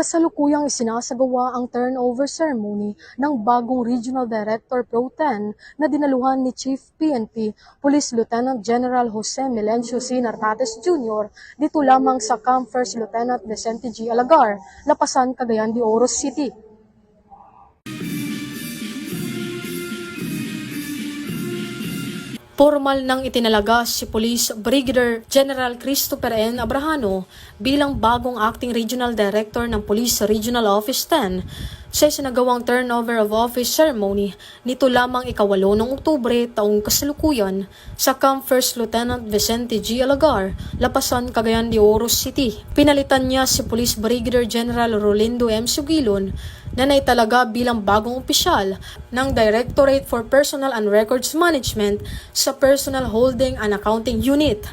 Kasalukuyang isinasagawa ang turnover ceremony ng bagong Regional Director Pro Tem na dinaluhan ni Chief PNP Police Lieutenant General Jose Melencio C. Nartates Jr. dito lamang sa Camp First Lieutenant Vicente G. Alagar, Lapasan, Cagayan de Oro City. Formal nang itinalaga si Police Brigadier General Christopher N. Abrahano bilang bagong Acting Regional Director ng Police Regional Office 10 sa isinagawang turnover of office ceremony nito lamang ika-8 ng Oktubre taong kasalukuyan sa Camp First Lieutenant Vicente G. Alagar, Lapasan, Cagayan de Oro City. Pinalitan niya si Police Brigadier General Rolindo M. Sugilon na naitalaga bilang bagong opisyal ng Directorate for Personnel and Records Management sa Personal Holding and Accounting Unit.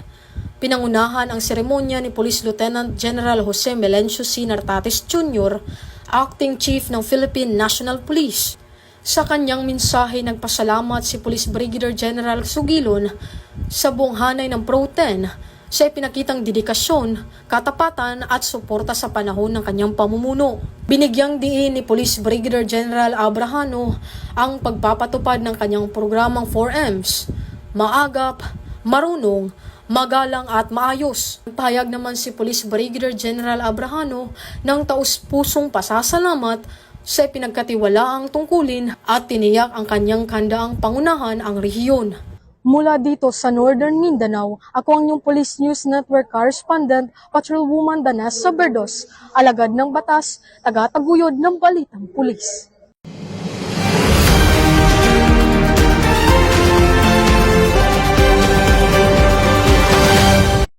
Pinangunahan ang seremonya ni Police Lieutenant General Jose Melencio C. Nartates Jr., Acting Chief ng Philippine National Police. Sa kanyang mensahe, nagpasalamat si Police Brigadier General Sugilon sa buong hanay ng Pro 10 sa ipinakitang dedikasyon, katapatan at suporta sa panahon ng kanyang pamumuno. Binigyang diin ni Police Brigadier General Abrahano ang pagpapatupad ng kanyang programang 4Ms, maagap, marunong, magalang at maayos. Pahayag naman si Police Brigadier General Abrahano ng taus-pusong pasasalamat sa ipinagkatiwalaang tungkulin at tiniyak ang kanyang kandaang pangunahan ang rehiyon. Mula dito sa Northern Mindanao, ako ang inyong Police News Network Correspondent, Patrolwoman Vanessa Berdos, alagad ng batas, taga-taguyod ng Balitang Pulis.